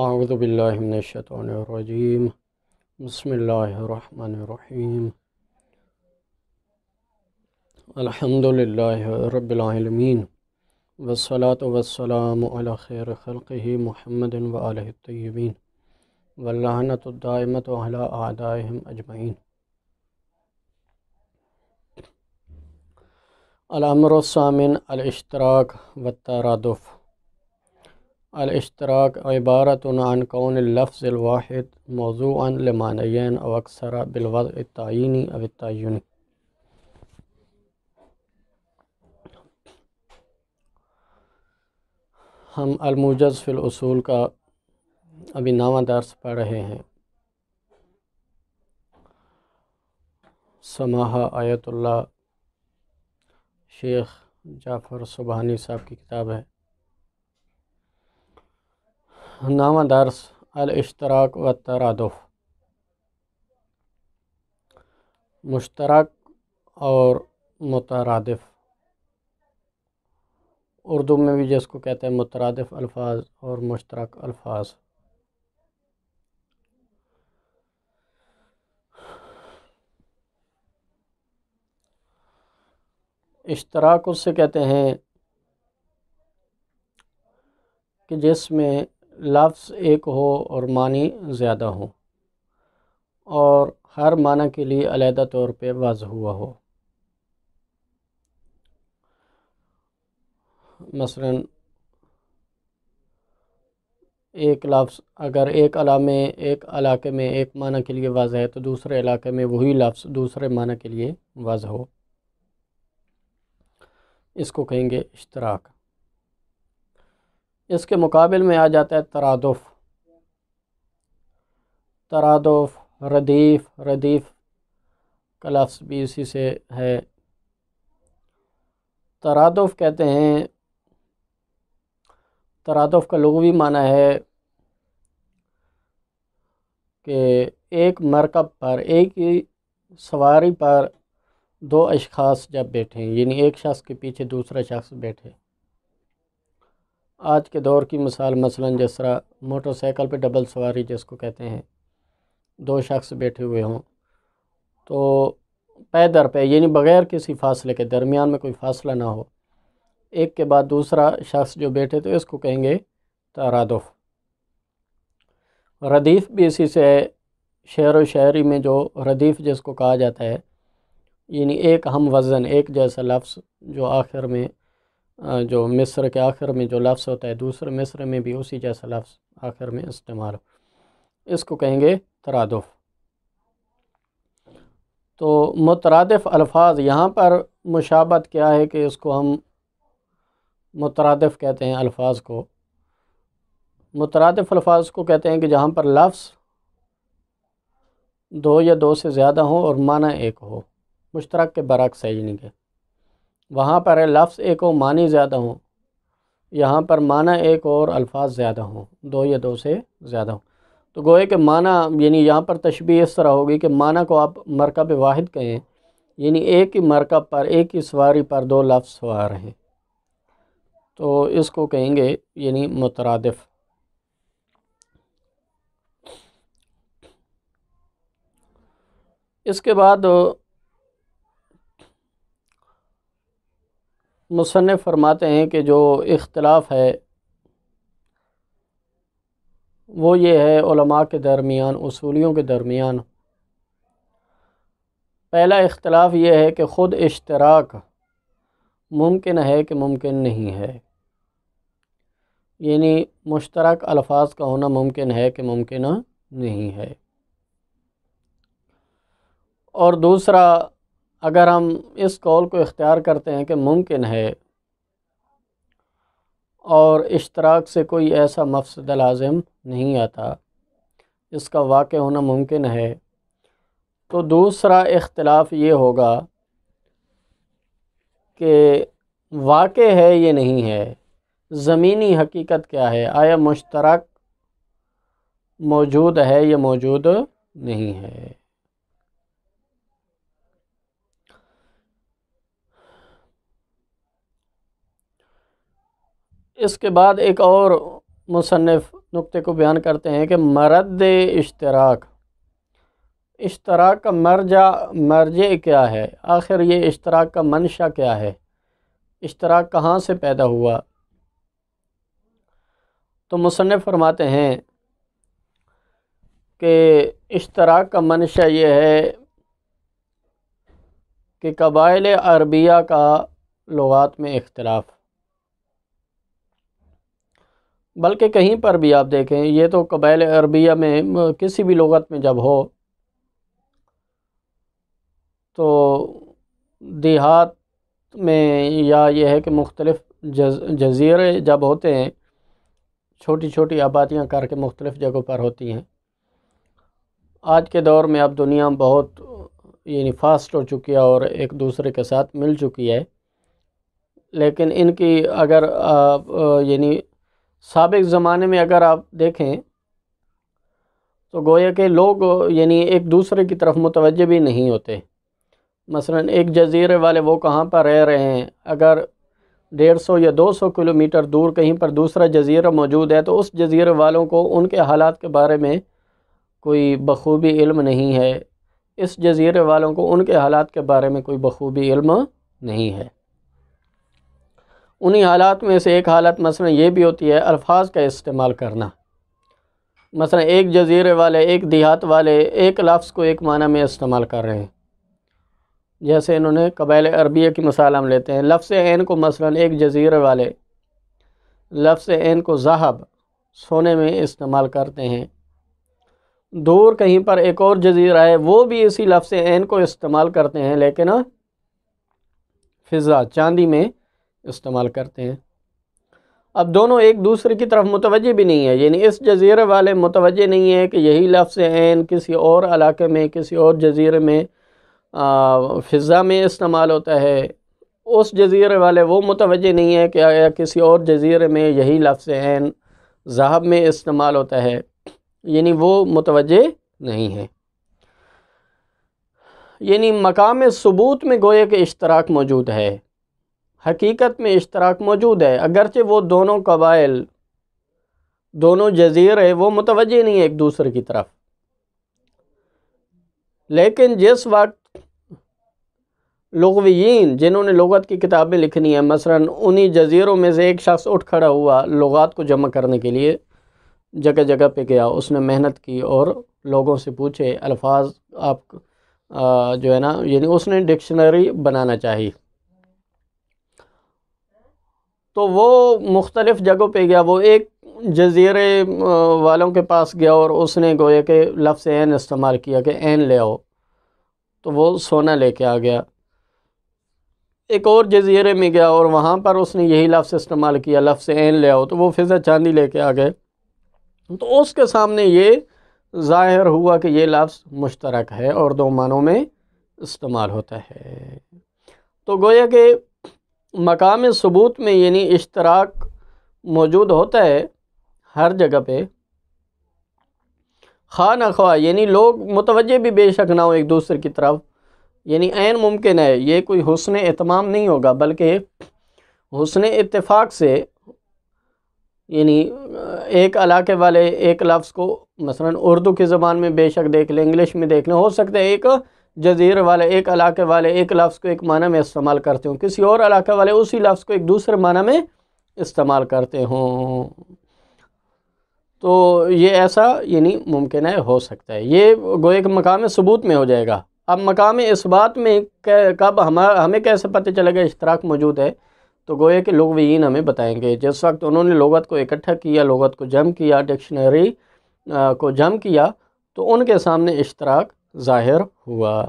اعوذ باللہ من الشیطان الرجیم بسم اللہ الرحمن الرحیم الحمد للہ رب العالمین والصلاة والسلام علی خیر خلقہ محمد وآلہ الطیبین واللعنۃ الدائمۃ علی اعدائہم اجمعین۔ الامر الثامن الاشتراک والترادف۔ الاشتراک عبارت عن کون اللفظ الواحد موضوعا لمعنیین او اکثر بالوضع التعیینی او التعینی۔ ہم الموجز فی الاصول کا ابھی 9واں درس پڑھ رہے ہیں۔ سماحہ آیت اللہ شیخ جعفر سبحانی صاحب کی کتاب ہے۔ 9واں درس الاشتراک و ترادف۔ مشترک اور مترادف، اردو میں بھی جس کو کہتے ہیں مترادف الفاظ اور مشترک الفاظ۔ اشتراک اس سے کہتے ہیں کہ جس میں لفظ ایک ہو اور معنی زیادہ ہو اور ہر معنی کے لیے علیحدہ طور پہ واضح ہوا ہو۔ مثلا ایک لفظ اگر ایک علاقے میں ایک معنی کے لیے واضح ہے تو دوسرے علاقے میں وہی لفظ دوسرے معنی کے لیے واضح ہو، اس کو کہیں گے اشتراک۔ اس کے مقابل میں آ جاتا ہے ترادف۔ ترادف، ردیف کا لفظ بھی اسی سے ہے۔ ترادف کہتے ہیں، ترادف کا لغوی معنی ہے کہ ایک مرکب پر، ایک ہی سواری پر دو اشخاص جب بیٹھیں، یعنی ایک شخص کے پیچھے دوسرا شخص بیٹھے۔ آج کے دور کی مثال مثلا جس طرح موٹر سائیکل پہ ڈبل سواری جس کو کہتے ہیں، دو شخص بیٹھے ہوئے ہوں تو پے در پے، یعنی بغیر کسی فاصلے کے، درمیان میں کوئی فاصلہ نہ ہو، ایک کے بعد دوسرا شخص جو بیٹھے تو اس کو کہیں گے ترادف۔ ردیف بھی اسی سے ہے، شعر و شاعری میں جو ردیف جس کو کہا جاتا ہے، یعنی ایک ہم وزن، ایک جیسا لفظ جو آخر میں، جو مصر کے آخر میں جو لفظ ہوتا ہے دوسرے مصر میں بھی اسی جیسا لفظ آخر میں استعمال ہو، اس کو کہیں گے ترادف۔ تو مترادف الفاظ، یہاں پر مشابہت کیا ہے کہ اس کو ہم مترادف کہتے ہیں الفاظ کو۔ مترادف الفاظ کو کہتے ہیں کہ جہاں پر لفظ دو یا دو سے زیادہ ہوں اور معنی ایک ہو۔ مشترک کے برعکس ہے، یعنی کہ وہاں پر ہے لفظ ایک ہو معنی زیادہ ہوں، یہاں پر معنی ایک اور الفاظ زیادہ ہوں، دو یا دو سے زیادہ ہوں۔ تو گوئے کہ معنی، یعنی یہاں پر تشبیہ اس طرح ہوگی کہ معنی کو آپ مرکب واحد کہیں، یعنی ایک ہی مرکب پر، ایک ہی سواری پر دو لفظ سوار ہیں، تو اس کو کہیں گے یعنی مترادف۔ اس کے بعد مصنف فرماتے ہیں کہ جو اختلاف ہے وہ یہ ہے علماء کے درمیان، اصولیوں کے درمیان۔ پہلا اختلاف یہ ہے کہ خود اشتراک ممکن ہے کہ ممکن نہیں ہے، یعنی مشترک الفاظ کا ہونا ممکن ہے کہ ممکن نہیں ہے۔ اور دوسرا، اگر ہم اس قول کو اختیار کرتے ہیں کہ ممکن ہے اور اشتراک سے کوئی ایسا مفسدہ لازم نہیں آتا، اس کا واقع ہونا ممکن ہے، تو دوسرا اختلاف یہ ہوگا کہ واقع ہے یہ نہیں ہے، زمینی حقیقت کیا ہے، آیا مشترک موجود ہے یا موجود نہیں ہے۔ اس کے بعد ایک اور مصنف نقطے کو بیان کرتے ہیں کہ مرد اشتراک کا مرجع کیا ہے، آخر یہ اشتراک کا منشا کیا ہے، اشتراک کہاں سے پیدا ہوا؟ تو مصنف فرماتے ہیں کہ اشتراک کا منشا یہ ہے کہ قبائل عربیہ کا لغات میں اختلاف، بلکہ کہیں پر بھی آپ دیکھیں، یہ تو قبائل عربیہ میں کسی بھی لغت میں جب ہو تو دیہات میں، یا یہ ہے کہ مختلف جزیرے جب ہوتے ہیں، چھوٹی چھوٹی آبادیاں کر کے مختلف جگہوں پر ہوتی ہیں۔ آج کے دور میں اب دنیا بہت فاسٹ ہو چکی ہے اور ایک دوسرے کے ساتھ مل چکی ہے، لیکن ان کی اگر سابق زمانے میں اگر آپ دیکھیں تو گویا کہ لوگ ایک دوسرے کی طرف متوجہ بھی نہیں ہوتے۔ مثلا ایک جزیرے والے وہ کہاں پر رہ رہے ہیں، اگر 150 یا 200 کلومیٹر دور کہیں پر دوسرا جزیرہ موجود ہے تو اس جزیرے والوں کو ان کے حالات کے بارے میں کوئی بخوبی علم نہیں ہے، اس جزیرے والوں کو ان کے حالات کے بارے میں کوئی بخوبی علم نہیں ہے۔ انہی حالات میں سے ایک حالت مثلا یہ بھی ہوتی ہے الفاظ کا استعمال کرنا۔ مثلا ایک جزیرے والے، ایک دیہات والے ایک لفظ کو ایک معنی میں استعمال کر رہے ہیں، جیسے انہوں نے قبائل عربیہ کی مثال ہم لیتے ہیں۔ لفظ عین کو مثلا ایک جزیرے والے لفظ عین کو ذہب، سونے میں استعمال کرتے ہیں۔ دور کہیں پر ایک اور جزیرہ ہے، وہ بھی اسی لفظ عین کو استعمال کرتے ہیں، لیکن فضہ، چاندی میں استعمال کرتے ہیں۔ اب دونوں ایک دوسرے کی طرف متوجہ بھی نہیں ہے، اس جزیرے والے متوجہ نہیں ہے کہ یہی لفظ عین کسی اور علاقے میں، کسی اور جزیرے میں فضہ میں استعمال ہوتا ہے، اس جزیرے والے وہ متوجہ نہیں ہے کہ آیا کسی اور جزیرے میں یہی لفظ عین ذہب میں استعمال ہوتا ہے، وہ متوجہ نہیں ہے۔ مقام ثبوت میں گویا کہ اشتراک موجود ہے، حقیقت میں اشتراک موجود ہے، اگرچہ وہ دونوں قبائل، دونوں جزیرے وہ متوجہ نہیں ایک دوسرے کی طرف، لیکن جس وقت لغویین جنہوں نے لغت کی کتابیں لکھنی ہیں، مثلا انہی جزیروں میں سے ایک شخص اٹھ کھڑا ہوا لغات کو جمع کرنے کے لیے، جگہ جگہ پہ گیا، اس نے محنت کی اور لوگوں سے پوچھے الفاظ، آپ اس نے ڈکشنری بنانا چاہی، تو وہ مختلف جگہوں پہ گیا، وہ ایک جزیرے والوں کے پاس گیا اور اس نے گویا کہ لفظ عین استعمال کیا کہ عین لے آؤ، تو وہ سونا لے کے آ گیا۔ ایک اور جزیرے میں گیا اور وہاں پر اس نے یہی لفظ استعمال کیا، لفظ عین لے آؤ، تو وہ فضہ چاندی لے کے آ گئے۔ تو اس کے سامنے یہ ظاہر ہوا کہ یہ لفظ مشترک ہے اور دو معنوں میں استعمال ہوتا ہے۔ تو گویا کہ مقام ثبوت میں اشتراک موجود ہوتا ہے ہر جگہ پہ، خواہ نہ خواہ، لوگ متوجہ بھی بے شک نہ ہو ایک دوسرے کی طرف، عین ممکن ہے، یہ کوئی حسن اتمام نہیں ہوگا، بلکہ حسن اتفاق سے ایک علاقے والے ایک لفظ کو مثلا اردو کی زبان میں بے شک دیکھ لیں، انگلش میں دیکھ لیں، ہو سکتا ہے ایک جزیرے والے، ایک علاقے والے ایک لفظ کو ایک معنی میں استعمال کرتے ہوں، کسی اور علاقے والے اسی لفظ کو ایک دوسرے معنی میں استعمال کرتے ہوں، تو یہ ایسا ممکن ہے، ہو سکتا ہے، یہ گویا کہ مقام ثبوت میں ہو جائے گا۔ اب مقام اثبات میں کب ہمیں کیسے پتہ چلے گا اشتراک موجود ہے؟ تو گویا کہ لغویین ہمیں بتائیں گے، جس وقت انہوں نے لغت کو اکٹھا کیا، لغت کو جمع کیا، ڈکشنری کو جمع کیا، تو ان کے سامنے اشتراک ظاہر ہوا۔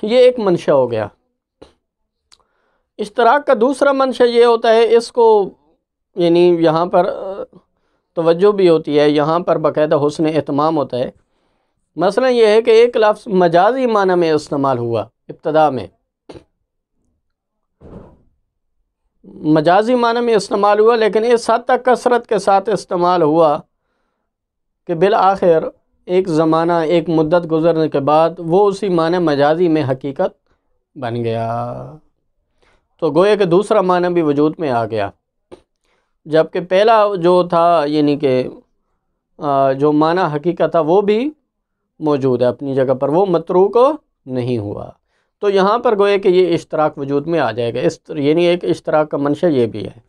یہ ایک منشا ہو گیا۔ اشتراک کا دوسرا منشا یہ ہوتا ہے، اس کو یہاں پر توجہ بھی ہوتی ہے، یہاں پر باقاعدہ حسن اہتمام ہوتا ہے۔ مثلا یہ ہے کہ ایک لفظ مجازی معنی میں استعمال ہوا، ابتدا میں مجازی معنی میں استعمال ہوا، لیکن اس حد تک کثرت کے ساتھ استعمال ہوا کہ بالآخر ایک زمانہ، ایک مدت گزرنے کے بعد وہ اسی معنی مجازی میں حقیقت بن گیا۔ تو گویا کہ دوسرا معنی بھی وجود میں آ گیا، جبکہ پہلا جو تھا یعنی کہ جو معنی حقیقت تھا وہ بھی موجود ہے اپنی جگہ پر، وہ متروک نہیں ہوا۔ تو یہاں پر گویا کہ یہ اشتراک وجود میں آ جائے گا، یعنی ایک اشتراک کا منشا یہ بھی ہے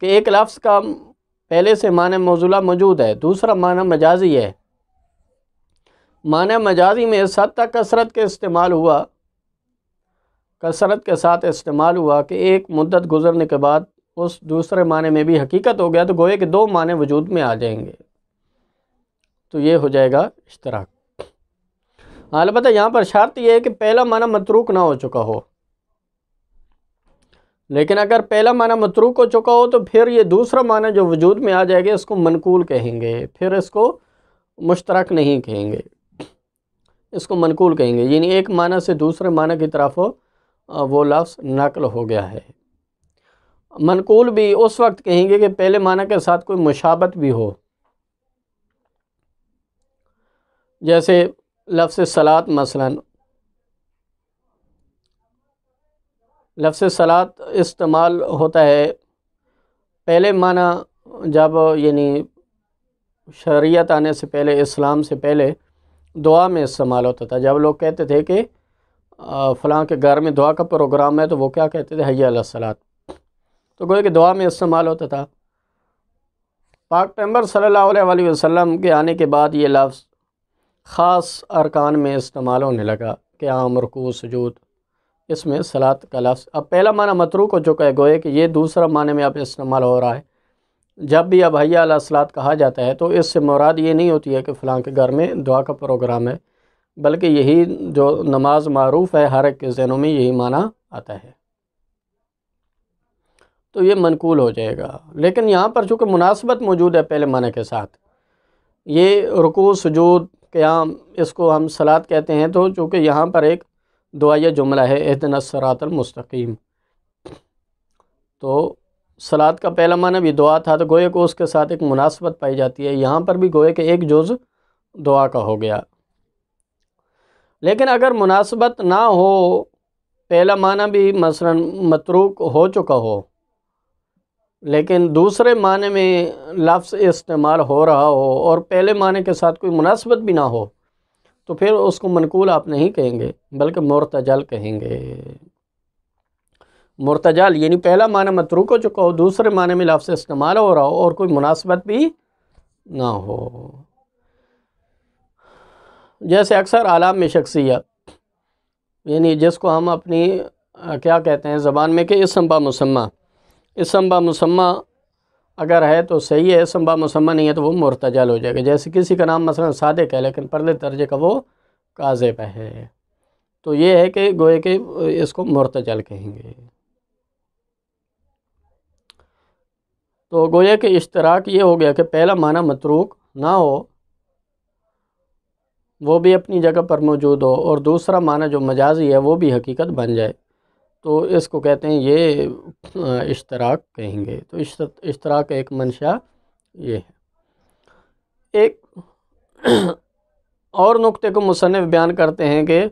کہ ایک لفظ کا پہلے سے معنی موصولہ موجود ہے، دوسرا معنی مجازی ہے۔ معنی مجازی میں اس حد تک کثرت کے استعمال ہوا، کثرت کے ساتھ استعمال ہوا کہ ایک مدت گزرنے کے بعد اس دوسرے معنی میں بھی حقیقت ہو گیا، تو گویا کہ دو معنی وجود میں آ جائیں گے، تو یہ ہو جائے گا اشتراک۔ البتہ یہاں پر شرط یہ ہے کہ پہلا معنی متروک نہ ہو چکا ہو، لیکن اگر پہلا معنی متروک ہو چکا ہو تو پھر یہ دوسرا معنی جو وجود میں آ جائے گا اس کو منقول کہیں گے، پھر اس کو مشترک نہیں کہیں گے، اس کو منقول کہیں گے، یعنی ایک معنی سے دوسرے معنی کی طرف وہ لفظ نقل ہو گیا ہے۔ منقول بھی اس وقت کہیں گے کہ پہلے معنی کے ساتھ کوئی مشابہت بھی ہو، جیسے لفظ صلاۃ مثلا، لفظ صلاۃ استعمال ہوتا ہے پہلے معنی جب یعنی شریعت آنے سے پہلے، اسلام سے پہلے دعا میں استعمال ہوتا تھا۔ جب لوگ کہتے تھے کہ فلاں کے گھر میں دعا کا پروگرام ہے تو وہ کیا کہتے تھے؟ حی علی الصلاۃ، تو گویا کہ دعا میں استعمال ہوتا تھا۔ پاک پیغمبر صلی اللہ علیہ وآلہ وسلم کے آنے کے بعد یہ لفظ خاص ارکان میں استعمال ہونے لگا، قیام، رکوع، سجود، اس میں صلاۃ کا لفظ اب پہلا معنی متروک ہو چکا ہے، گویا کہ یہ دوسرا معنی میں اب استعمال ہو رہا ہے۔ جب بھی اب حی علی الصلاۃ کہا جاتا ہے تو اس سے مراد یہ نہیں ہوتی ہے کہ فلاں کے گھر میں دعا کا پروگرام ہے، بلکہ یہی جو نماز معروف ہے ہر ایک کے ذہنوں میں یہی معنی آتا ہے، تو یہ منقول ہو جائے گا۔ لیکن یہاں پر چونکہ مناسبت موجود ہے پہلے معنی کے ساتھ، یہ رکوع، سجود، قیام، اس کو ہم صلاۃ کہتے ہیں، تو چونکہ یہاں پر ایک دعائیہ جملہ ہے اہدنا الصراط المستقیم، تو صلاۃ کا پہلا معنی بھی دعا تھا، تو گویا کہ اس کے ساتھ ایک مناسبت پائی جاتی ہے، یہاں پر بھی گویا کہ ایک جز دعا کا ہو گیا۔ لیکن اگر مناسبت نہ ہو، پہلا معنی بھی مثلا متروک ہو چکا ہو لیکن دوسرے معنی میں لفظ استعمال ہو رہا ہو اور پہلے معنی کے ساتھ کوئی مناسبت بھی نہ ہو، تو پھر اس کو منقول آپ نہیں کہیں گے بلکہ مرتجل کہیں گے۔ مرتجل یعنی پہلا معنی متروک ہو چکا ہو، دوسرے معنی میں لفظ استعمال ہو رہا ہو اور کوئی مناسبت بھی نہ ہو، جیسے اکثر اعلام میں شخصیت، یعنی جس کو ہم اپنی کیا کہتے ہیں زبان میں کہ اسم با مسمہ، اسم با مسمہ اگر ہے تو صحیح ہے، اسم با مسمہ نہیں ہے تو وہ مرتجل ہو جائے گا۔ جیسے کسی کا نام مثلا صادق ہے لیکن پرلے درجے کا وہ کاذب ہے، تو یہ ہے کہ گوئے کہ اس کو مرتجل کہیں گے۔ تو گویا کہ اشتراک یہ ہو گیا کہ پہلا معنی متروک نہ ہو، وہ بھی اپنی جگہ پر موجود ہو، اور دوسرا معنی جو مجازی ہے وہ بھی حقیقت بن جائے، تو اس کو کہتے ہیں یہ اشتراک کہیں گے۔ تو اشتراک ایک منشا یہ ہے۔ ایک اور نقطے کو مصنف بیان کرتے ہیں کہ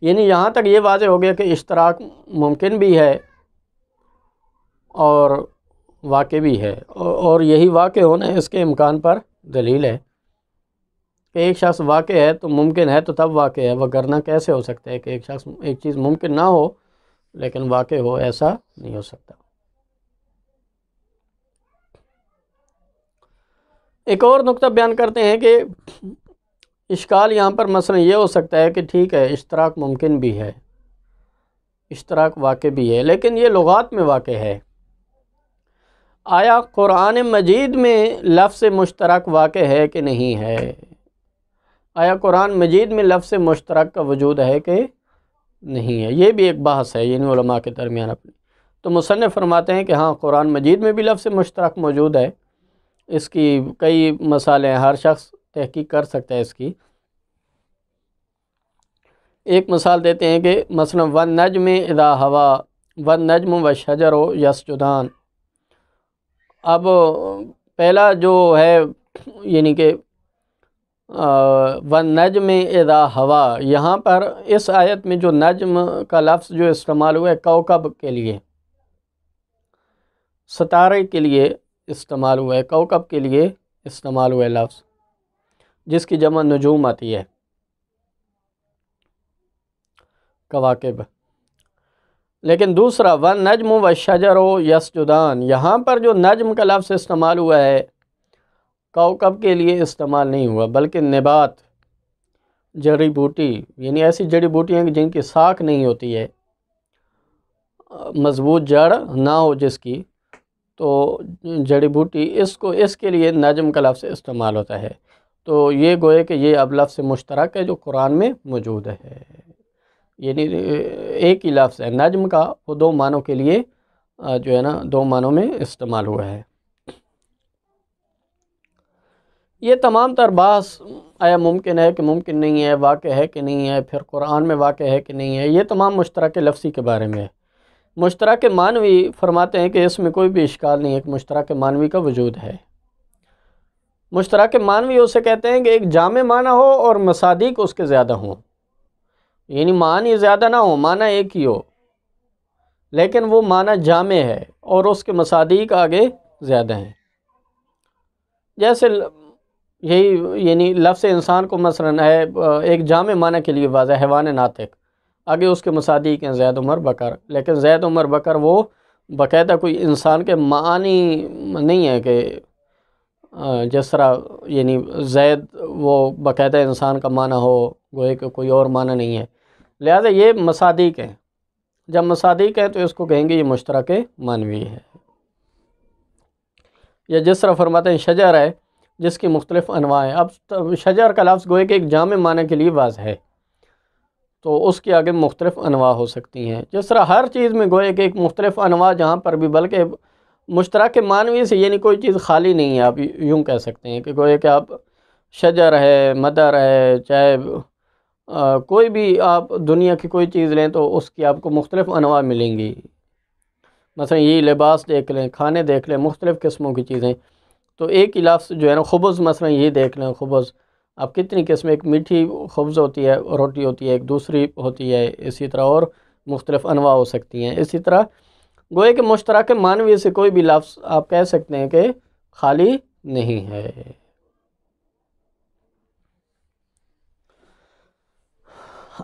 یعنی یہاں تک یہ واضح ہو گیا کہ اشتراک ممکن بھی ہے اور واقع بھی ہے، اور یہی واقع ہونا اس کے امکان پر دلیل ہے کہ ایک شخص واقع ہے تو ممکن ہے تو تب واقع ہے، وگرنہ کیسے ہو سکتا ہے کہ ایک چیز ممکن نہ ہو لیکن واقع ہو، ایسا نہیں ہو سکتا۔ ایک اور نقطہ بیان کرتے ہیں کہ اشکال یہاں پر مثلا یہ ہو سکتا ہے کہ ٹھیک ہے اشتراک ممکن بھی ہے، اشتراک واقع بھی ہے، لیکن یہ لغات میں واقع ہے، آیا قرآن مجید میں لفظ مشترک واقع ہے کہ نہیں ہے؟ آیا قرآن مجید میں لفظ مشترک کا وجود ہے کہ نہیں ہے؟ یہ بھی ایک بحث ہے یعنی علماء کے درمیان اپنی۔ تو مصنف فرماتے ہیں کہ ہاں قرآن مجید میں بھی لفظ مشترک موجود ہے، اس کی کئی مثالیں ہر شخص تحقیق کر سکتا ہے اس کی۔ ایک مثال دیتے ہیں کہ مثلا وَالنَّجْمِ اِذَا هَوَىٰ وَالنَّجْمُ وَالشَّجَرُ يَسْجُدَانِ، اب پہلا جو ہے یعنی کہ وَالنَّجْمِ اِذَا ہوا، یہاں پر اس آیت میں جو نجم کا لفظ جو استعمال ہوا ہے کوکب کے لیے، ستارے کے لیے استعمال ہوا ہے، کوکب کے لیے استعمال ہوا ہے لفظ، جس کی جمع نجوم آتی ہے، کواکب۔ لیکن دوسرا وَالنَّجْمُ وَالشَّجَرُ يَسْجُدَانِ، یہاں پر جو نجم کا لفظ استعمال ہوا ہے کوکب کے لیے استعمال نہیں ہوا، بلکہ نبات، جڑی بوٹی، یعنی ایسی جڑی بوٹیاں جن کی ساکھ نہیں ہوتی ہے، مضبوط جڑ نہ ہو جس کی، تو جڑی بوٹی اس کے لیے نجم کا لفظ استعمال ہوتا ہے۔ تو یہ گوئے کہ یہ اب لفظ مشترک ہے جو قرآن میں موجود ہے، یعنی ایک ہی لفظ ہے نجم کا، وہ دو معنوں کے لیے جو ہے نا دو معنوں میں استعمال ہوا ہے۔ یہ تمام تر بحث آیا ممکن ہے کہ ممکن نہیں ہے، واقع ہے کہ نہیں ہے، پھر قرآن میں واقع ہے کہ نہیں ہے، یہ تمام مشترک لفظی کے بارے میں ہے۔ مشترک معنوی فرماتے ہیں کہ اس میں کوئی بھی اشکال نہیں ہے کہ مشترک معنوی کا وجود ہے۔ مشترک معنوی اسے کہتے ہیں کہ ایک جامع معنی ہو اور مصادیق اس کے زیادہ ہوں، یعنی معنی زیادہ نہ ہو، معنی ایک ہی ہو، لیکن وہ معنی جامع ہے اور اس کے مصادیق آگے زیادہ ہیں۔ جیسے یہی یعنی لفظ انسان کو مثلاً ہے ایک جامع معنی کے لیے واضح حیوان ناطق، آگے اس کے مصادیق ہیں زید عمر بکر، لیکن زید عمر بکر وہ باقاعدہ کوئی انسان کے معنی نہیں ہے کہ جس طرح یعنی زید وہ باقاعدہ انسان کا معنی ہو، گوئے کہ کوئی اور معنی نہیں ہے، لہذا یہ مصادیق ہیں۔ جب مصادیق ہیں تو اس کو کہیں گے یہ مشترک معنوی ہے۔ یا جس طرح فرماتے ہیں شجر ہے جس کی مختلف انواع ہیں، اب شجر کا لفظ گوئے کہ ایک جامع معنی کے لیے واضح ہے، تو اس کے آگے مختلف انواع ہو سکتی ہیں۔ جس طرح ہر چیز میں گوئے کہ ایک مختلف انواع جہاں پر بھی، بلکہ مشترک معنوی سے یعنی کوئی چیز خالی نہیں ہے، آپ یوں کہہ سکتے ہیں کہ گوئے کہ آپ شجر ہے، مدر ہے، چاہے کوئی بھی آپ دنیا کی کوئی چیز لیں تو اس کی آپ کو مختلف انواع ملیں گی۔ مثلا یہی لباس دیکھ لیں، کھانے دیکھ لیں، مختلف قسموں کی چیزیں، تو ایک ہی لفظ جو ہے نا خبز، مثلا یہی دیکھ لیں خبز، اب کتنی قسمیں، ایک میٹھی خبز ہوتی ہے، روٹی ہوتی ہے، ایک دوسری ہوتی ہے، اسی طرح اور مختلف انواع ہو سکتی ہیں۔ اسی طرح گوئے کہ مشترک معنوی سے کوئی بھی لفظ آپ کہہ سکتے ہیں کہ خالی نہیں ہے۔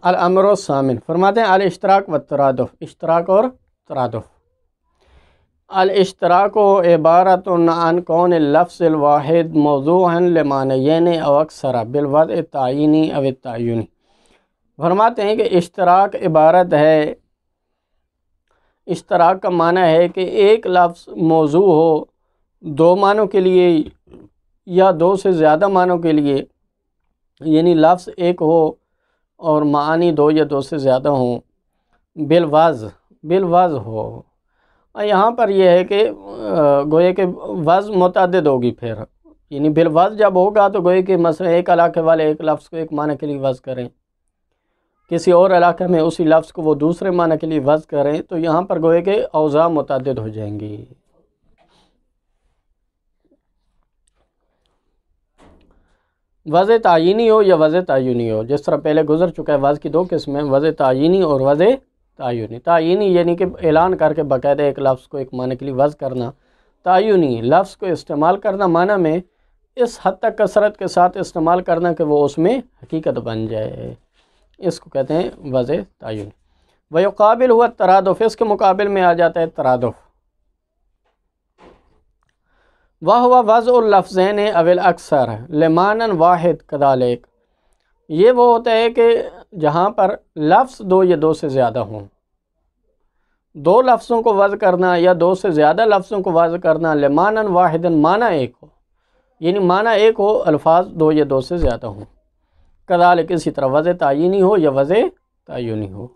الامر الثامن فرماتے ہیں الاشتراک والترادف، اشتراک اور ترادف۔ الاشتراک عبارت عن کون اللفظ الواحد موضوعا لمعنیین او اکثر بالوضع تعینی او التعینی۔ فرماتے ہیں کہ اشتراک عبارت ہے، اشتراک کا معنی ہے کہ ایک لفظ موضوع ہو دو معنوں کے لیے یا دو سے زیادہ معنوں کے لیے، یعنی لفظ ایک ہو اور معانی دو یا دو سے زیادہ ہوں، بالوضع ہو۔ یہاں پر یہ ہے کہ گوئے کہ وضع متعدد ہوگی، پھر یعنی بالوضع جب ہوگا تو گوئے کہ مثلا ایک علاقے والے ایک لفظ کو ایک معنی کے لیے وضع کریں، کسی اور علاقے میں اسی لفظ کو وہ دوسرے معنی کے لیے وضع کریں، تو یہاں پر گوئے کہ اوضاع متعدد ہو جائیں گی۔ وضع تعینی ہو یا وضع تعینی ہو، جس طرح پہلے گزر چکا ہے، وضع کی دو قسمیں، وضع تعینی اور وضع تعینی۔ تعینی یعنی کہ اعلان کر کے باقاعدہ ایک لفظ کو ایک معنی کے لیے وضع کرنا، تعینی لفظ کو استعمال کرنا معنی میں اس حد تک کثرت کے ساتھ استعمال کرنا کہ وہ اس میں حقیقت بن جائے، اس کو کہتے ہیں وضع تعینی۔ ویقابل ہوا ترادف، اس کے مقابل میں آ جاتا ہے ترادف۔ وَهُوَ وَضْعُ اللَّفْظَيْنِ أَوِ الْأَكْثَرِ لِمَعْنًى وَاحِدٍ كَذَلِكَ، یہ وہ ہوتا ہے کہ جہاں پر لفظ دو یا دو سے زیادہ ہوں، دو لفظوں کو وضع کرنا یا دو سے زیادہ لفظوں کو وضع کرنا، لِمَعْنًى وَاحِدٍ معنی ایک ہو، یعنی معنی ایک ہو، الفاظ دو یا دو سے زیادہ ہوں، كذلك اسی طرح وضع تعینی ہو یا وضع تعینی ہو۔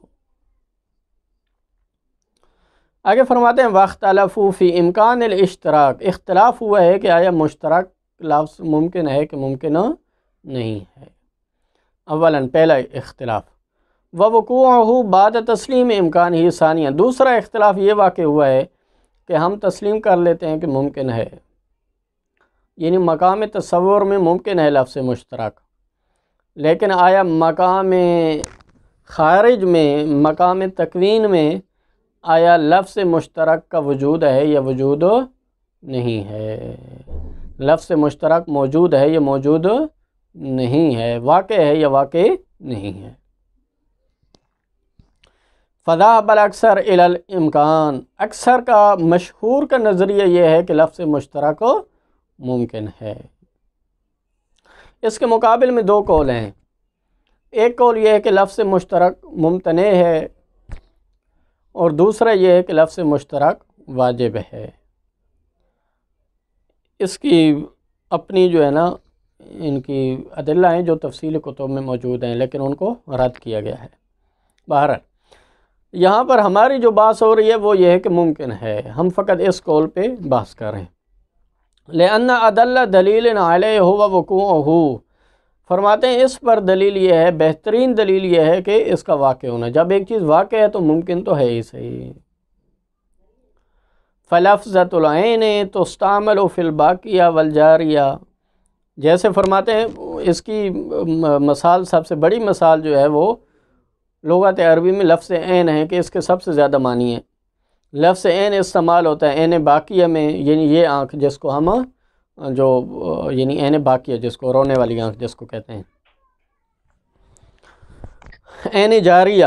آگے فرماتے ہیں واختلفوا فی امکان الاشتراک، اختلاف ہوا ہے کہ آیا مشترک لفظ ممکن ہے کہ ممکن نہیں ہے۔ اولاً پہلا اختلاف، ووقوعہ بعد تسلیم امکان ہی ثانیہ، دوسرا اختلاف یہ واقع ہوا ہے کہ ہم تسلیم کر لیتے ہیں کہ ممکن ہے، یعنی مقام تصور میں ممکن ہے لفظ مشترک، لیکن آیا مقام خارج میں، مقام تکوین میں آیا لفظ مشترک کا وجود ہے یا وجود نہیں ہے؟ لفظ مشترک موجود ہے یا موجود نہیں ہے؟ واقع ہے یا واقع نہیں ہے؟ فذهب الاکثر الی الامکان، اکثر کا مشہور کا نظریہ یہ ہے کہ لفظ مشترک ممکن ہے۔ اس کے مقابل میں دو قول ہیں۔ ایک قول یہ ہے کہ لفظ مشترک ممتنع ہے، اور دوسرا یہ ہے کہ لفظ مشترک واجب ہے۔ اس کی اپنی جو ہے نا ان کی ادلہ ہیں جو تفصیل کتب میں موجود ہیں، لیکن ان کو رد کیا گیا ہے۔ بہرحال یہاں پر ہماری جو بات ہو رہی ہے وہ یہ ہے کہ ممکن ہے، ہم فقط اس قول پہ بحث کر رہے ہیں۔ لأن أدل دلیل علیہ هو وقوعہ، فرماتے ہیں اس پر دلیل یہ ہے، بہترین دلیل یہ ہے کہ اس کا واقع ہونا۔ جب ایک چیز واقع ہے تو ممکن تو ہے ہی صحیح۔ فلفظۃ العین تستعمل فی الباقیہ والجاریہ، جیسے فرماتے ہیں اس کی مثال، سب سے بڑی مثال جو ہے وہ لغت عربی میں لفظ عین ہے کہ اس کے سب سے زیادہ معنی ہے۔ لفظ عین استعمال ہوتا ہے عین باقیہ میں، یعنی یہ آنکھ جس کو ہم یعنی عین باقیہ جس کو رونے والی آنکھ جس کو کہتے ہیں۔ عین جاریہ،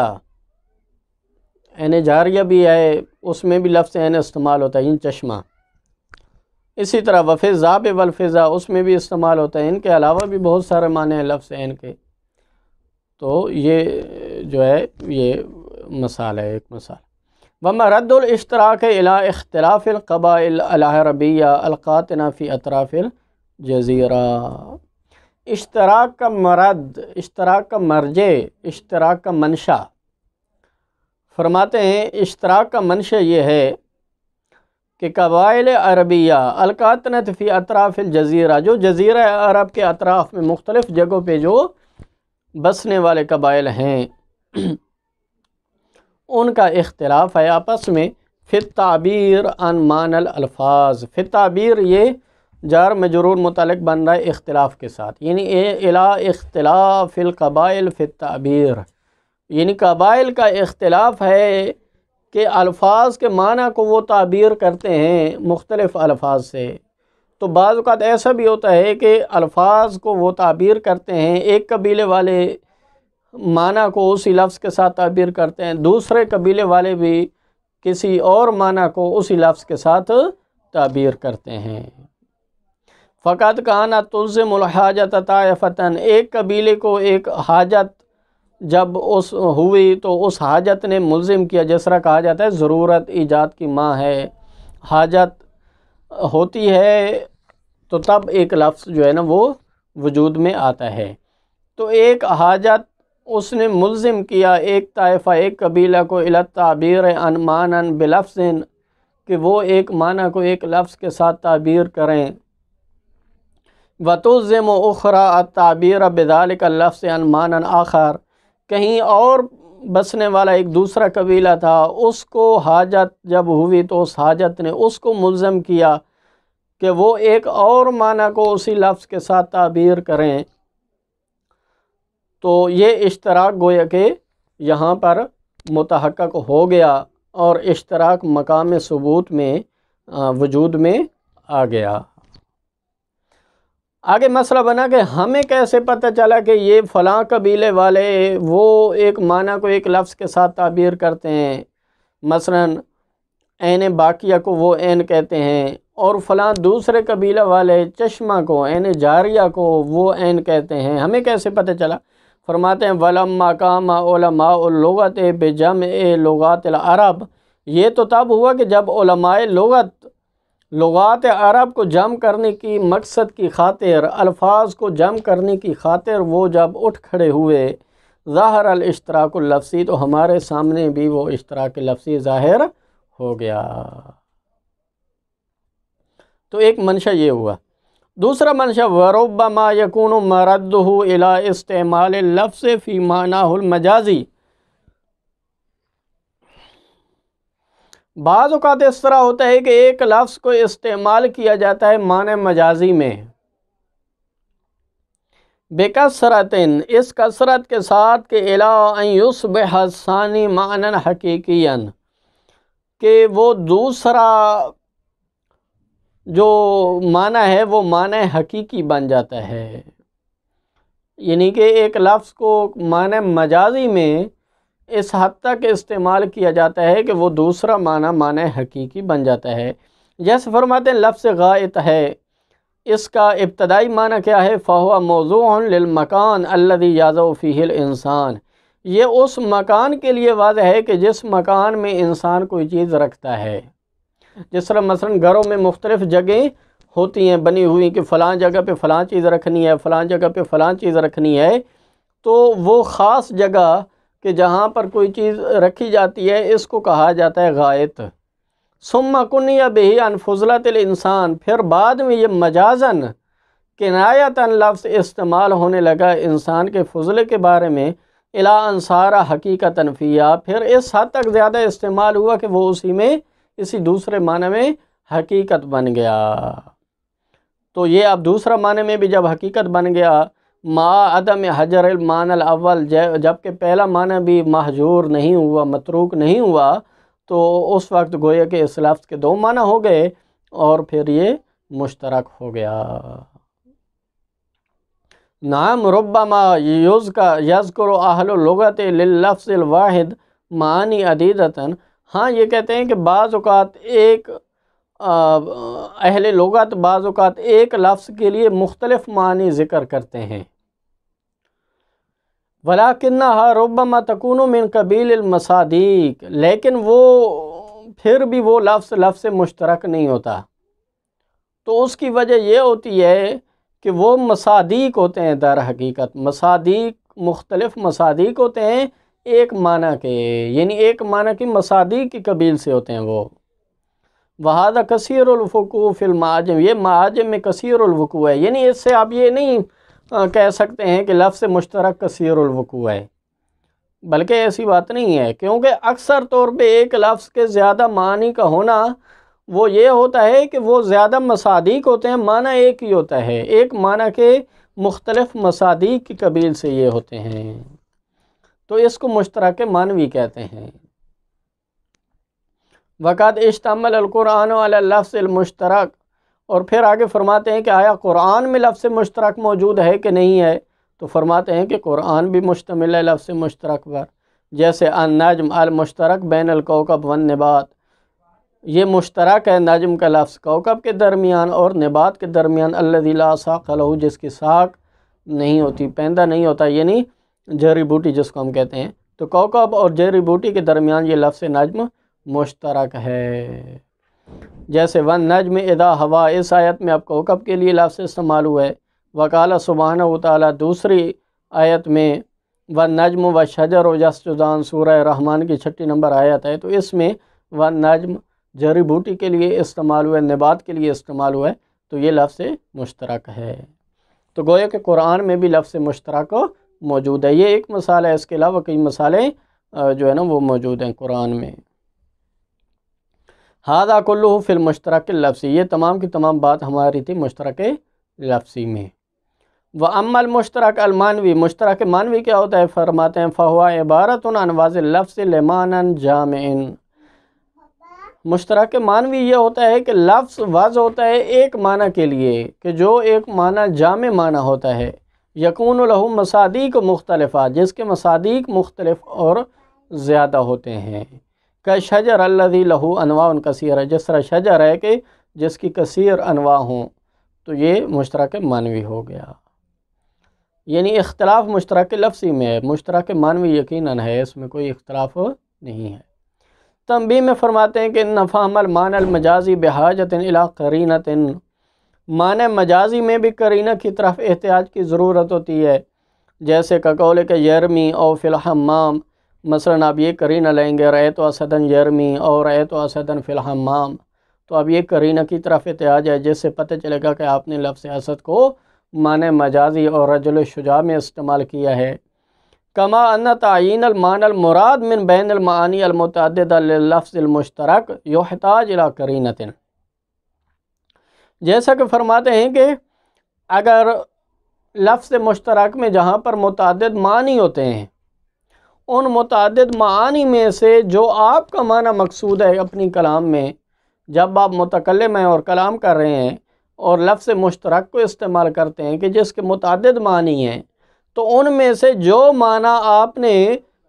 عین جاریہ بھی ہے، اس میں بھی لفظ عین استعمال ہوتا ہے، یعنی چشمہ۔ اسی طرح وفی ذاب والفضا، اس میں بھی استعمال ہوتا ہے۔ ان کے علاوہ بھی بہت سارے معنی ہیں لفظ عین کے۔ تو یہ جو ہے یہ مثال ہے، ایک مثال۔ وَمَرَدُّ الاشتراک إلى اختلاف القبائل العربیہ القاطنہ فی اطراف الجزیرہ، اشتراک کا مرد، اشتراک کا مرجع، اشتراک کا منشا۔ فرماتے ہیں اشتراک کا منشا یہ ہے کہ قبائل عربیہ القاطنۃ فی اطراف الجزیرہ، جو جزیرہ عرب کے اطراف میں مختلف جگہوں پہ جو بسنے والے قبائل ہیں، ان کا اختلاف ہے آپس میں فی التعبیر عن معنی الالفاظ۔ فی التعبیر یہ جار مجرور متعلق بن رہا ہے اختلاف کے ساتھ، یعنی الی اختلاف القبائل فی التعبیر، یعنی قبائل کا اختلاف ہے کہ الفاظ کے معنی کو وہ تعبیر کرتے ہیں مختلف الفاظ سے۔ تو بعض اوقات ایسا بھی ہوتا ہے کہ الفاظ کو وہ تعبیر کرتے ہیں، ایک قبیلے والے معنی کو اسی لفظ کے ساتھ تعبیر کرتے ہیں، دوسرے قبیلے والے بھی کسی اور معنی کو اسی لفظ کے ساتھ تعبیر کرتے ہیں۔ فقط کانا تلزم الحاجت طائفتاً، ایک قبیلے کو ایک حاجت جب اس ہوئی تو اس حاجت نے ملزم کیا، جس طرح کہا جاتا ہے ضرورت ایجاد کی ماں ہے، حاجت ہوتی ہے تو تب ایک لفظ جو ہے نا وہ وجود میں آتا ہے۔ تو ایک حاجت اس نے ملزم کیا ایک طائفہ، ایک قبیلہ کو الی التعبیر عن معنی بلفظ، کہ وہ ایک معنی کو ایک لفظ کے ساتھ تعبیر کریں۔ وتلزم اخری التعبیر بذلک اللفظ عن معنی آخر، کہیں اور بسنے والا ایک دوسرا قبیلہ تھا، اس کو حاجت جب ہوئی تو اس حاجت نے اس کو ملزم کیا کہ وہ ایک اور معنی کو اسی لفظ کے ساتھ تعبیر کریں۔ تو یہ اشتراک گویا کہ یہاں پر متحقق ہو گیا، اور اشتراک مقام ثبوت میں وجود میں آ گیا۔ آگے مسئلہ بنا کہ ہمیں کیسے پتہ چلا کہ یہ فلاں قبیلے والے وہ ایک معنی کو ایک لفظ کے ساتھ تعبیر کرتے ہیں، مثلاً عین باقیہ کو وہ عین کہتے ہیں، اور فلاں دوسرے قبیلہ والے چشمہ کو، عین جاریہ کو وہ عین کہتے ہیں، ہمیں کیسے پتہ چلا؟ فرماتے ہیں وَلَمَّا قَامَ عُلَمَاءُ اللُّغَةِ بِجَمْعِ لُغَاتِ الْعَرَبِ، یہ تو تب ہوا کہ جب علماء لغات عرب کو جمع کرنے کی مقصد کی خاطر، الفاظ کو جمع کرنے کی خاطر وہ جب اٹھ کھڑے ہوئے، ظاہر الاشتراک اللفظی، تو ہمارے سامنے بھی وہ اشتراک لفظی ظاہر ہو گیا۔ تو ایک منشا یہ ہوا۔ دوسرا منشا وَرُبَّمَا يَكُونُ مَرَدُّهُ إِلَى اسْتِعْمَالِ اللَّفْظِ فِي مَعْنَاهُ الْمَجَازِي، بعض اوقات اس طرح ہوتا ہے کہ ایک لفظ کو استعمال کیا جاتا ہے معنی مجازی میں، بکثرتن، اس کثرت کے ساتھ کہ الی ان یصبح الثانی معنی حقیقیا، کہ وہ دوسرا جو معنی ہے وہ معنی حقیقی بن جاتا ہے، یعنی کہ ایک لفظ کو معنی مجازی میں اس حد تک استعمال کیا جاتا ہے کہ وہ دوسرا معنی حقیقی بن جاتا ہے۔ جیسے فرماتے ہیں لفظ غائط ہے، اس کا ابتدائی معنی کیا ہے؟ فَهُوَ مَوْضُوعٌ لِلْمَكَانِ الَّذِي يَضَعُ فِيهِ الْإِنسَانِ، یہ اس مکان کے لیے واضح ہے کہ جس مکان میں انسان کوئی چیز رکھتا ہے۔ جس طرح مثلا گھروں میں مختلف جگہیں ہوتی ہیں بنی ہوئی کہ فلاں جگہ پہ فلاں چیز رکھنی ہے، فلاں جگہ پہ فلاں چیز رکھنی ہے، تو وہ خاص جگہ کہ جہاں پر کوئی چیز رکھی جاتی ہے اس کو کہا جاتا ہے غائط۔ ثم کنی بہ عن فضلۃ الانسان، پھر بعد میں یہ مجازن کنایتاً لفظ استعمال ہونے لگا انسان کے فضلے کے بارے میں، الی ان صار حقیقتاً فیہا، پھر اس حد تک زیادہ استعمال ہوا کہ وہ اسی میں اسی دوسرے معنی میں حقیقت بن گیا۔ تو یہ اب دوسرا معنی میں بھی جب حقیقت بن گیا، ما عدم حجر المعنی الاول، جبکہ پہلا معنی بھی محجور نہیں ہوا، متروک نہیں ہوا، تو اس وقت گویا کہ اس لفظ کے دو معنی ہو گئے اور پھر یہ مشترک ہو گیا۔ نعم ربما یذکر اہل اللغت لللفظ الواحد معانی عدیدتاً، ہاں یہ کہتے ہیں کہ بعض اوقات اہل لغت بعض اوقات ایک لفظ کے لیے مختلف معنی ذکر کرتے ہیں۔ وَلَكِنَّهَا رُبَّمَا تَكُونُ مِن قبیل المصادیق، لیکن وہ پھر بھی وہ لفظ مشترک نہیں ہوتا، تو اس کی وجہ یہ ہوتی ہے کہ وہ مصادیق ہوتے ہیں۔ در حقیقت مصادیق، مختلف مصادیق ہوتے ہیں ایک معنی کے، یعنی ایک معنی کی مصادیق کی قبیل سے ہوتے ہیں وہ۔ وَهَذَا كَثِيرُ الْوُقُوعِ فِي الْمَعَاجِمِ، یہ معاجم میں کثیر الوقوع ہے، یعنی اس سے آپ یہ نہیں کہہ سکتے ہیں کہ لفظ مشترک کثیر الوقوع ہے، بلکہ ایسی بات نہیں ہے، کیونکہ اکثر طور پہ ایک لفظ کے زیادہ معنی کا ہونا وہ یہ ہوتا ہے کہ وہ زیادہ مصادیق ہوتے ہیں، معنی ایک ہی ہوتا ہے، ایک معنی کے مختلف مصادیق کی قبیل سے یہ ہوتے ہیں، تو اس کو مشترک معنوی کہتے ہیں۔ وقد اشتمل القرآن علی اللفظ المشترک، اور پھر آگے فرماتے ہیں کہ آیا قرآن میں لفظ مشترک موجود ہے کہ نہیں ہے؟ تو فرماتے ہیں کہ قرآن بھی مشتمل ہے لفظ مشترک پر، جیسے النجم المشترک بین الکوكب والنبات، یہ مشترک ہے نجم کا لفظ کوكب کے درمیان اور نبات کے درمیان، الذی لا ساق لہ، جس کی ساق نہیں ہوتی، پیندہ نہیں ہوتا، یعنی جڑی بوٹی جس کو ہم کہتے ہیں، تو کوكب اور جڑی بوٹی کے درمیان یہ لفظ نجم مشترک ہے۔ جیسے والنجم اذا ہوا، اس آیت میں اب کوكب کے لیے لفظ استعمال ہوا ہے۔ وقال سبحانہ وتعالی، دوسری آیت میں والنجم والشجر یسجدان، سورہ رحمان کی 6 نمبر آیت ہے، تو اس میں والنجم جڑی بوٹی کے لیے استعمال ہوا ہے، نبات کے لیے استعمال ہوا ہے، تو یہ لفظ مشترک ہے۔ تو گویا کہ قرآن میں بھی لفظ مشترک موجود ہے، یہ ایک مثال ہے، اس کے علاوہ کئی مثالیں جو ہے نا وہ موجود ہیں قرآن میں۔ ھذا کلہ فی المشترک اللفظی، یہ تمام کی تمام بات ہماری تھی مشترک لفظی میں۔ وَأَمَّا الْمُشْتَرَكُ الْمَعْنَوِي، مشترک معنوی کیا ہوتا ہے؟ فرماتے ہیں فَهُوَ عِبَارَةٌ عَنْ وَضْعِ اللَّفْظِ لِمَعْنًى جَامِعٍ، مشترک معنوی یہ ہوتا ہے کہ لفظ وضع ہوتا ہے ایک معنی کے لیے کہ جو ایک معنی جامع معنی ہوتا ہے، یکون لہ مصادیق مختلفہ، جس کے مصادیق مختلف اور زیادہ ہوتے ہیں، کہ شجر الذی لہ انواع کثیرہ، جس طرح شجر ہے کہ جس کی کثیر انواع ہوں، تو یہ مشترک معنوی ہو گیا۔ یعنی اختلاف مشترک لفظی میں ہے، مشترک معنوی یقیناً ہے، اس میں کوئی اختلاف نہیں ہے۔ تنبیہ میں فرماتے ہیں کہ ان فہم المعنی المجازی بحاجۃ الی قرینۃ، معنی مجازی میں بھی قرینہ کی طرف احتیاج کی ضرورت ہوتی ہے، جیسے کقول کہ یرمی او فی الحمام، مثلاً آپ یہ قرینہ لیں گے رأیت اسدًا یرمی اور رأیت اسدًا فی الحمام، تو اب یہ قرینہ کی طرف احتیاج ہے جس سے پتہ چلے گا کہ آپ نے لفظ اسد کو معنی مجازی اور رجل شجاع میں استعمال کیا ہے۔ کما ان تعیین المعنی المراد من بین المعانی المتعددہ لللفظ المشترک یحتاج الی قرینۃ، جیسا کہ فرماتے ہیں کہ اگر لفظ مشترک میں جہاں پر متعدد معنی ہوتے ہیں، ان متعدد معانی میں سے جو آپ کا معنی مقصود ہے اپنی کلام میں، جب آپ متکلم ہیں اور کلام کر رہے ہیں اور لفظ مشترک کو استعمال کرتے ہیں کہ جس کے متعدد معنی ہیں، تو ان میں سے جو معنی آپ نے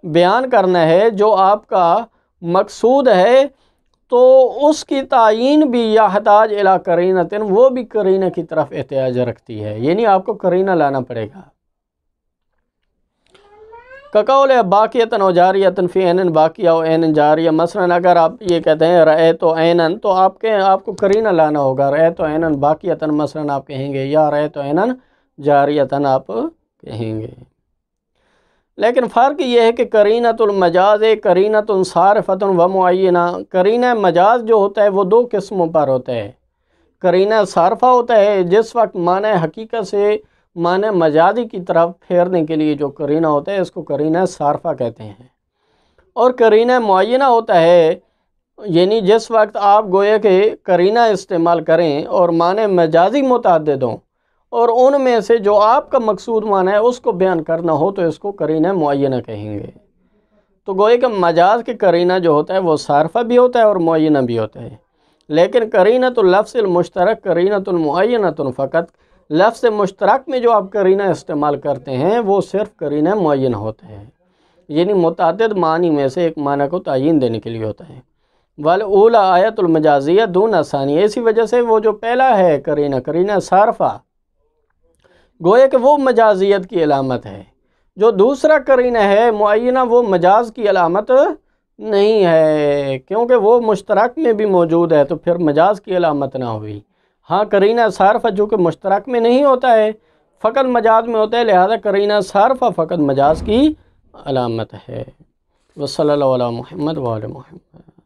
بیان کرنا ہے، جو آپ کا مقصود ہے، تو اس کی تعیین بھی یحتاج الی قرینۃ، وہ بھی قرینہ کی طرف احتیاج رکھتی ہے، یعنی آپ کو قرینہ لانا پڑے گا۔ کقول باقیۃ و جاریۃ فی عین باقیہ و عین جاریہ، مثلا اگر آپ یہ کہتے ہیں رأیت عینن، تو آپ کو قرینہ لانا ہوگا، رأیت عینن باقیۃ مثلا آپ کہیں گے، یا رأیت عینن جاریۃ آپ کہیں گے۔ لیکن فرق یہ ہے کہ قرینۃ المجاز قرینۃ صارفۃ و معینہ۔ قرینہ مجاز جو ہوتا ہے وہ دو قسموں پر ہوتا ہے۔ قرینہ صارفہ ہوتا ہے جس وقت معنی حقیقت سے معنی مجازی کی طرف پھیرنے کے لیے جو قرینہ ہوتا ہے اس کو قرینہ صارفہ کہتے ہیں، اور قرینہ معینہ ہوتا ہے یعنی جس وقت آپ گویا کہ قرینہ استعمال کریں اور معنی مجازی متعدد ہوں اور ان میں سے جو آپ کا مقصود معنی ہے اس کو بیان کرنا ہو تو اس کو قرینہ معینہ کہیں گے۔ تو گویا کہ مجاز کے قرینہ جو ہوتا ہے وہ صارفہ بھی ہوتا ہے اور معینہ بھی ہوتا ہے، لیکن قرینۃ اللفظ المشترک قرینۃ المعینۃ فقط، لفظ مشترک میں جو آپ قرینہ استعمال کرتے ہیں وہ صرف قرینہ معینہ ہوتا ہے، یعنی متعدد معنی میں سے ایک معنی کو تعیین دینے کے لیے ہوتا ہے۔ والاولی آیت المجازیہ دون ثانیہ، اسی وجہ سے وہ جو پہلا ہے قرینہ صارفہ، گویا کہ وہ مجازیت کی علامت ہے، جو دوسرا قرینہ ہے معینہ وہ مجاز کی علامت نہیں ہے، کیونکہ وہ مشترک میں بھی موجود ہے تو پھر مجاز کی علامت نہ ہوئی۔ ہاں قرینہ صارفہ جو کہ مشترک میں نہیں ہوتا ہے، فقط مجاز میں ہوتا ہے، لہذا قرینہ صارفہ فقط مجاز کی علامت ہے۔ وصلی اللہ علی محمد وآل محمد۔